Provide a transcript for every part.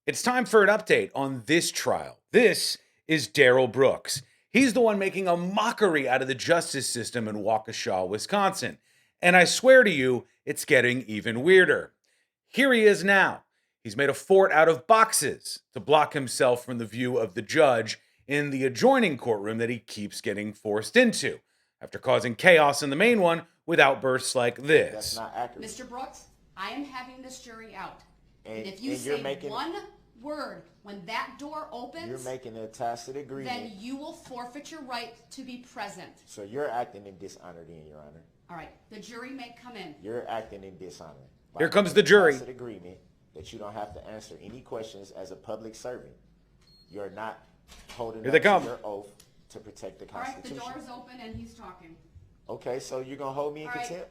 It's time for an update on this trial. This is Darrell Brooks. He's the one making a mockery out of the justice system in Waukesha, Wisconsin. And I swear to you, it's getting even weirder. Here he is now. He's made a fort out of boxes to block himself from the view of the judge in the adjoining courtroom that he keeps getting forced into, after causing chaos in the main one with outbursts like this. That's not accurate. Mr. Brooks, I am having this jury out. And if you you're say making, one word when that door opens, you're making a tacit agreement. then you will forfeit your right to be present. So you're acting in dishonor then, Your Honor. All right, the jury may come in. You're acting in dishonor. Here comes the jury. Tacit agreement that you don't have to answer any questions as a public servant. You're not holding Here up they to come. your oath to protect the All right, the Constitution. door is open and he's talking. Okay, so you're gonna hold me in All right. contempt?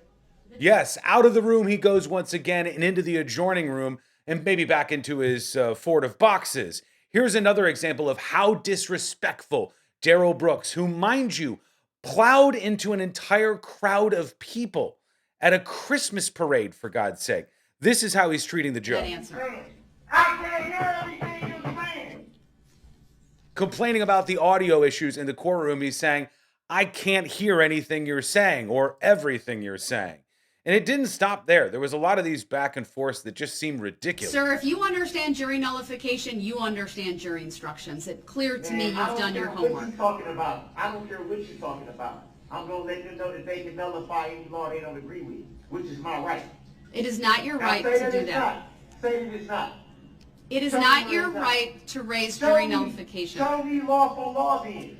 Yes, out of the room he goes once again and into the adjoining room and maybe back into his fort of boxes. Here's another example of how disrespectful Darrell Brooks, who, mind you, plowed into an entire crowd of people at a Christmas parade, for God's sake. This is how he's treating the That judge. answer. I can't hear everything you're saying. Complaining about the audio issues in the courtroom, he's saying, I can't hear anything you're saying or everything you're saying. And it didn't stop there. There was a lot of these back and forths that just seemed ridiculous. Sir, if you understand jury nullification, you understand jury instructions. It's clear to me Man, you've I don't done your care what homework. you talking about. I don't care what you're talking about. I'm gonna let them know that they can nullify any law they don't agree with, which is my right. It is not your Now, right say to do it's that. not. Say that it's not. It is Show me not where your it's not. right to raise Show jury me- nullification. Show me lawful law then.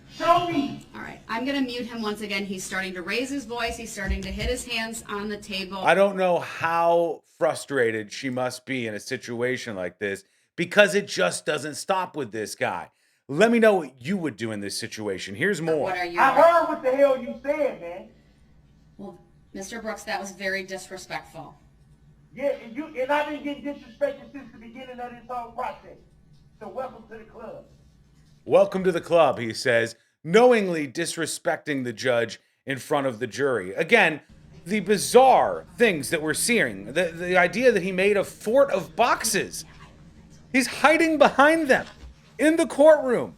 Show me. All right, I'm going to mute him once again. He's starting to raise his voice. He's starting to hit his hands on the table. I don't know how frustrated she must be in a situation like this because it just doesn't stop with this guy. Let me know what you would do in this situation. Here's more. What are your I heard what the hell you said, man. Well, Mr. Brooks, that was very disrespectful. Yeah, and I've been getting disrespected since the beginning of this whole process. So welcome to the club. Welcome to the club, he says, knowingly disrespecting the judge in front of the jury. Again, the bizarre things that we're seeing. The idea that he made a fort of boxes. He's hiding behind them in the courtroom.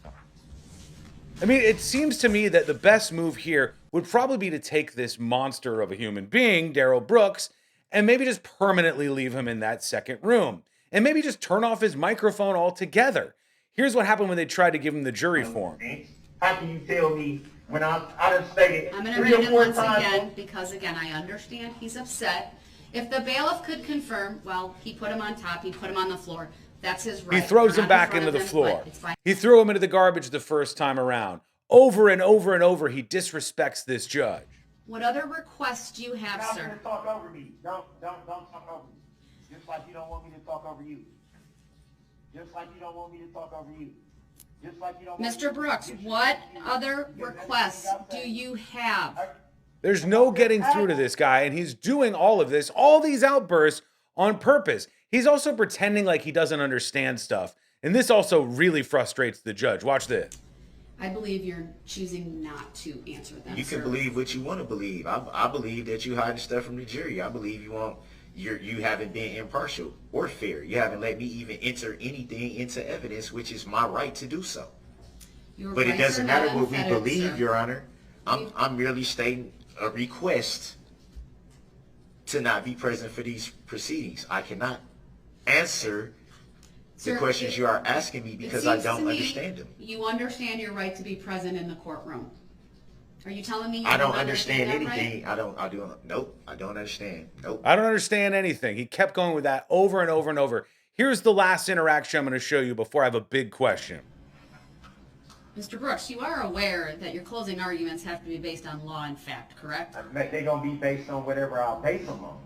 I mean, it seems to me that the best move here would probably be to take this monster of a human being, Darrell Brooks, and maybe just permanently leave him in that second room. And maybe just turn off his microphone altogether. Here's what happened when they tried to give him the jury form. How can you tell me when I done stated I'm going to 3 read or it 4 once times? again because, again, I understand he's upset. If the bailiff could confirm, well, he put him on top, he put him on the floor. That's his right. He throws We're him not in back front into of the him, floor. but it's fine. He threw him into the garbage the first time around. Over and over and over, he disrespects this judge. What other requests do you have, You're not sir? gonna talk over me. Don't talk over me. Just like you don't want me to talk over you. Just like you don't want me to talk over you. Just like you don't want me Mr. to Brooks, disrespect what you. other Because requests everything do I say- you have? There's no getting through to this guy, and he's doing all of this, all these outbursts on purpose. He's also pretending like he doesn't understand stuff. And this also really frustrates the judge. Watch this. I believe you're choosing not to answer them, You sir. can believe what you want to believe. I believe that you hiding stuff from the jury. I believe you haven't been impartial or fair. You haven't let me even enter anything into evidence, which is my right to do so. Your But it rights doesn't are not matter what we unfettered, believe, sir. Your Honor. I'm merely stating a request to not be present for these proceedings. I cannot answer the Sir, questions you are asking me It because I seems to don't me understand them. You understand your right to be present in the courtroom. Are you telling me you I don't understand understand that right? anything. Nope, I don't understand. Nope. I don't understand anything. He kept going with that over and over and over. Here's the last interaction I'm going to show you before I have a big question. Mr. Brooks, you are aware that your closing arguments have to be based on law and fact, correct? They're gonna be based on whatever I'll base them on.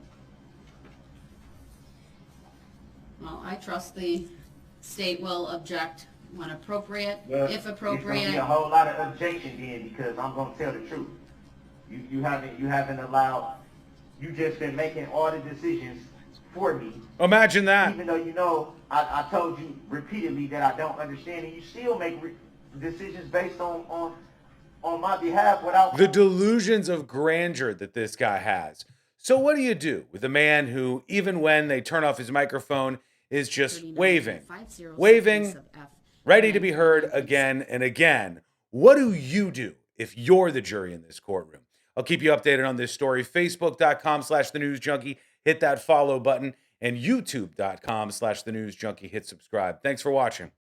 Well, I trust the state will object when appropriate, Well, if It's gonna appropriate. be a whole lot of objection then because I'm gonna tell the truth. You haven't allowed, you just been making all the decisions for me. Imagine that. Even though you know, I told you repeatedly that I don't understand and you still make decisions based on my behalf without. The delusions of grandeur that this guy has. So what do you do with a man who, even when they turn off his microphone, is just 39, waving, 50 waving, seconds of F. ready to be heard again and again. What do you do if you're the jury in this courtroom? I'll keep you updated on this story. Facebook.com/The News Junkie. Hit that follow button. And YouTube.com/The News Junkie. Hit subscribe. Thanks for watching.